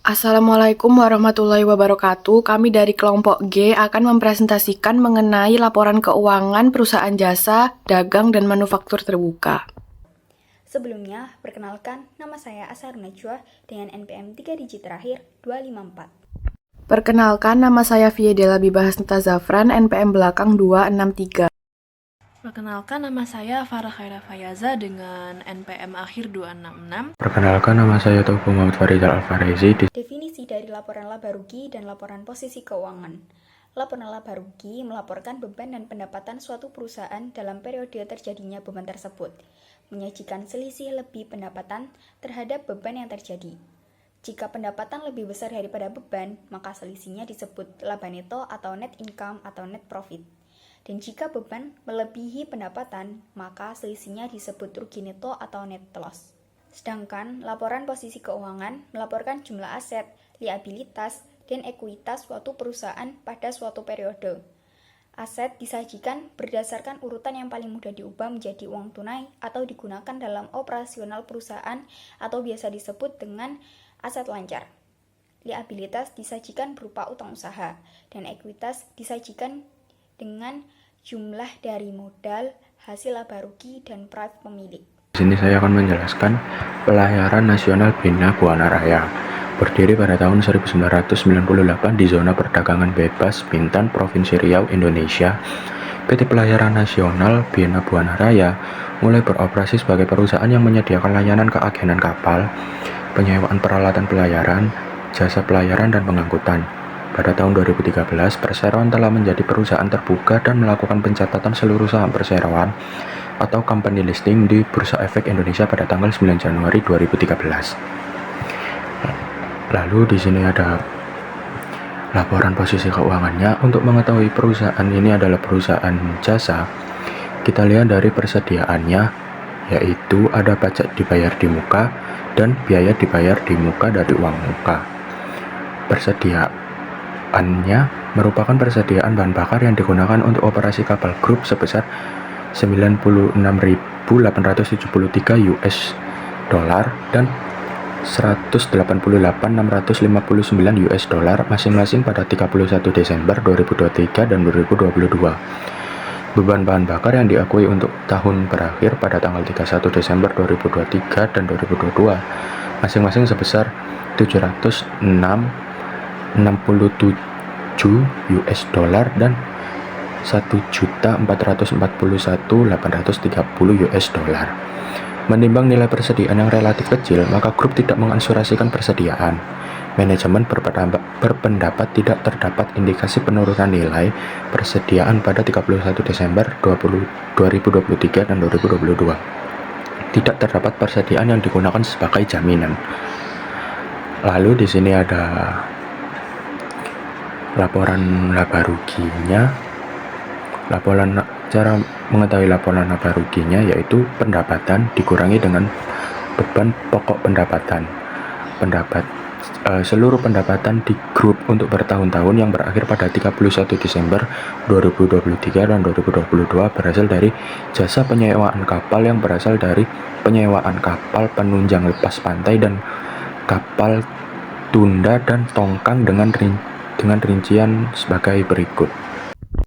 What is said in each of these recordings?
Assalamualaikum warahmatullahi wabarakatuh. Kami dari kelompok G akan mempresentasikan mengenai laporan keuangan perusahaan jasa, dagang, dan manufaktur terbuka. Sebelumnya, perkenalkan, nama saya Asharun Najwa dengan NPM 3 digit terakhir 254. Perkenalkan, nama saya Fiedela Bibahasnita Zafran, NPM belakang 263. Perkenalkan, nama saya Farah Khaira Fayaza dengan NPM akhir 266. Perkenalkan, nama saya Taufiq Muhammad Farizal Alfarezi. Definisi dari laporan laba rugi dan laporan posisi keuangan. Laporan laba rugi melaporkan beban dan pendapatan suatu perusahaan dalam periode terjadinya beban tersebut, menyajikan selisih lebih pendapatan terhadap beban yang terjadi. Jika pendapatan lebih besar daripada beban, maka selisihnya disebut laba neto atau net income atau net profit. Dan jika beban melebihi pendapatan, maka selisihnya disebut rugi neto atau net loss. Sedangkan laporan posisi keuangan melaporkan jumlah aset, liabilitas, dan ekuitas suatu perusahaan pada suatu periode. Aset disajikan berdasarkan urutan yang paling mudah diubah menjadi uang tunai atau digunakan dalam operasional perusahaan atau biasa disebut dengan aset lancar. Liabilitas disajikan berupa utang usaha, dan ekuitas disajikan dengan jumlah dari modal, hasil laba rugi, dan private pemilik. Di sini saya akan menjelaskan Pelayaran Nasional Bina Buana Raya. Berdiri pada tahun 1998 di zona perdagangan bebas Bintan, Provinsi Riau, Indonesia, PT Pelayaran Nasional Bina Buana Raya mulai beroperasi sebagai perusahaan yang menyediakan layanan keagenan kapal, penyewaan peralatan pelayaran, jasa pelayaran, dan pengangkutan. Pada tahun 2013, perseroan telah menjadi perusahaan terbuka dan melakukan pencatatan seluruh saham perseroan atau company listing di Bursa Efek Indonesia pada tanggal 9 Januari 2013. Lalu di sini ada laporan posisi keuangannya. Untuk mengetahui perusahaan ini adalah perusahaan jasa, kita lihat dari persediaannya, yaitu ada pajak dibayar di muka dan biaya dibayar di muka dari uang muka. Persediaannya merupakan persediaan bahan bakar yang digunakan untuk operasi kapal grup sebesar 96.873 US dollar dan 188.659 US dollar masing-masing pada 31 Desember 2023 dan 2022. Beban bahan bakar yang diakui untuk tahun berakhir pada tanggal 31 Desember 2023 dan 2022 masing-masing sebesar 706.67 US dollar dan 1.441.830 US dollar. Menimbang nilai persediaan yang relatif kecil, maka grup tidak mengasurasikan persediaan. Manajemen berpendapat tidak terdapat indikasi penurunan nilai persediaan pada 31 Desember 2023 dan 2022. Tidak terdapat persediaan yang digunakan sebagai jaminan. Lalu di sini ada laporan laba ruginya. Cara mengetahui laporan laba ruginya yaitu pendapatan dikurangi dengan beban pokok pendapatan. Seluruh pendapatan di grup untuk bertahun-tahun yang berakhir pada 31 Desember 2023 dan 2022 berasal dari jasa penyewaan kapal yang berasal dari penyewaan kapal penunjang lepas pantai dan kapal tunda dan tongkang dengan rincian sebagai berikut.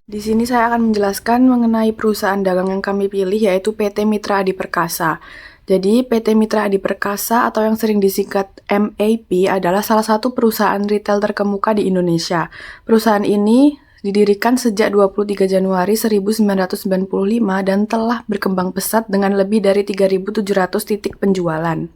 Di sini saya akan menjelaskan mengenai perusahaan dagang yang kami pilih, yaitu PT Mitra Adi Perkasa. Jadi, PT Mitra Adi Perkasa atau yang sering disingkat MAP adalah salah satu perusahaan retail terkemuka di Indonesia. Perusahaan ini didirikan sejak 23 Januari 1995 dan telah berkembang pesat dengan lebih dari 3.700 titik penjualan.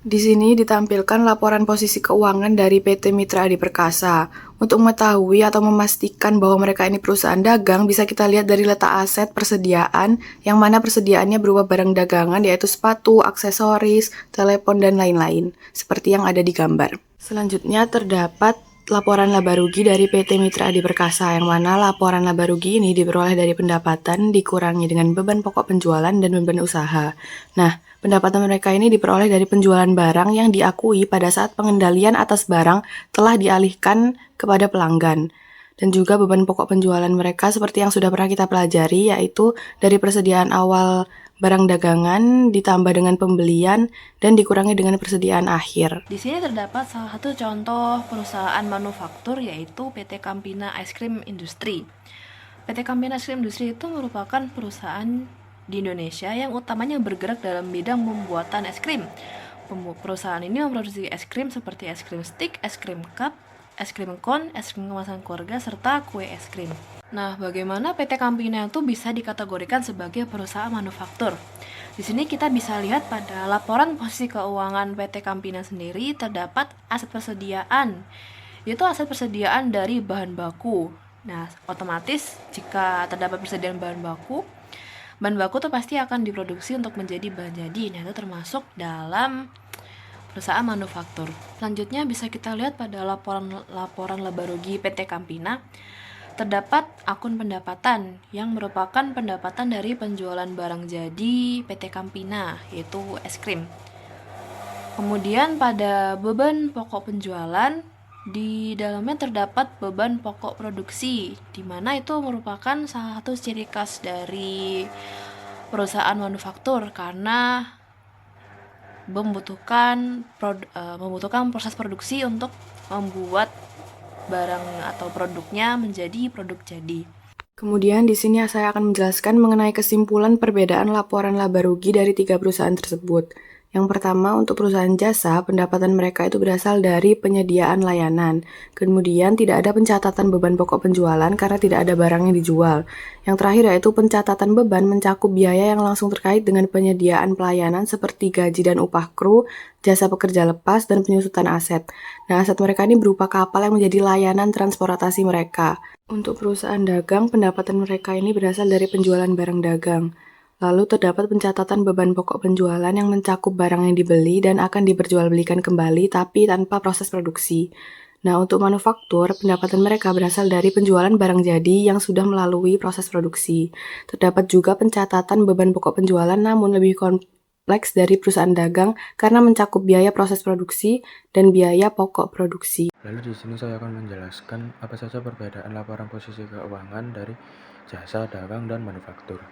Di sini ditampilkan laporan posisi keuangan dari PT Mitra Adi Perkasa. Untuk mengetahui atau memastikan bahwa mereka ini perusahaan dagang, bisa kita lihat dari letak aset persediaan, yang mana persediaannya berupa barang dagangan yaitu sepatu, aksesoris, telepon, dan lain-lain, seperti yang ada di gambar. Selanjutnya terdapat laporan laba rugi dari PT Mitra Adi Perkasa, yang mana laporan laba rugi ini diperoleh dari pendapatan dikurangi dengan beban pokok penjualan dan beban usaha. Nah, pendapatan mereka ini diperoleh dari penjualan barang yang diakui pada saat pengendalian atas barang telah dialihkan kepada pelanggan. Dan juga beban pokok penjualan mereka seperti yang sudah pernah kita pelajari, yaitu dari persediaan awal barang dagangan ditambah dengan pembelian dan dikurangi dengan persediaan akhir. Di sini terdapat salah satu contoh perusahaan manufaktur yaitu PT Campina Ice Cream Industry. PT Campina Ice Cream Industry itu merupakan perusahaan di Indonesia yang utamanya bergerak dalam bidang pembuatan es krim. Perusahaan ini memproduksi es krim seperti es krim stick, es krim cup, es krim cone, es krim kemasan keluarga, serta kue es krim. Nah, bagaimana PT Campina itu bisa dikategorikan sebagai perusahaan manufaktur? Di sini kita bisa lihat pada laporan posisi keuangan PT Campina sendiri terdapat aset persediaan, yaitu aset persediaan dari bahan baku. Nah, otomatis jika terdapat persediaan bahan baku itu pasti akan diproduksi untuk menjadi bahan jadi. Nah, itu termasuk dalam perusahaan manufaktur. Selanjutnya bisa kita lihat pada laporan laba rugi PT Campina. Terdapat akun pendapatan yang merupakan pendapatan dari penjualan barang jadi PT Campina, yaitu es krim. Kemudian pada beban pokok penjualan, di dalamnya terdapat beban pokok produksi, di mana itu merupakan salah satu ciri khas dari perusahaan manufaktur karena membutuhkan proses produksi untuk membuat barang atau produknya menjadi produk jadi. Kemudian di sini saya akan menjelaskan mengenai kesimpulan perbedaan laporan laba rugi dari 3 perusahaan tersebut. Yang pertama, untuk perusahaan jasa, pendapatan mereka itu berasal dari penyediaan layanan. Kemudian tidak ada pencatatan beban pokok penjualan karena tidak ada barang yang dijual. Yang terakhir yaitu pencatatan beban mencakup biaya yang langsung terkait dengan penyediaan pelayanan seperti gaji dan upah kru, jasa pekerja lepas, dan penyusutan aset. Nah, aset mereka ini berupa kapal yang menjadi layanan transportasi mereka. Untuk perusahaan dagang, pendapatan mereka ini berasal dari penjualan barang dagang. Lalu terdapat pencatatan beban pokok penjualan yang mencakup barang yang dibeli dan akan diperjualbelikan kembali tapi tanpa proses produksi. Nah, untuk manufaktur, pendapatan mereka berasal dari penjualan barang jadi yang sudah melalui proses produksi. Terdapat juga pencatatan beban pokok penjualan namun lebih kompleks dari perusahaan dagang karena mencakup biaya proses produksi dan biaya pokok produksi. Lalu di sini saya akan menjelaskan apa saja perbedaan laporan posisi keuangan dari jasa, dagang, dan manufaktur.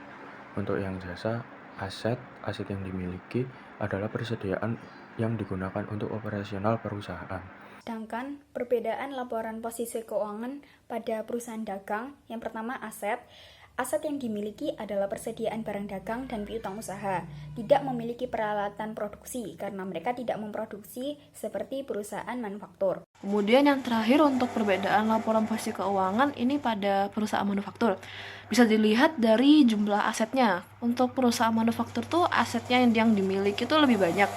Untuk yang jasa, aset yang dimiliki adalah persediaan yang digunakan untuk operasional perusahaan. Sedangkan perbedaan laporan posisi keuangan pada perusahaan dagang, yang pertama aset yang dimiliki adalah persediaan barang dagang dan piutang usaha, tidak memiliki peralatan produksi karena mereka tidak memproduksi seperti perusahaan manufaktur. Kemudian yang terakhir untuk perbedaan laporan posisi keuangan ini pada perusahaan manufaktur. Bisa dilihat dari jumlah asetnya. Untuk perusahaan manufaktur tuh asetnya yang dimiliki itu lebih banyak.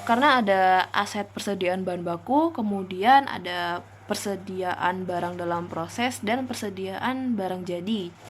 Karena ada aset persediaan bahan baku, kemudian ada persediaan barang dalam proses, dan persediaan barang jadi.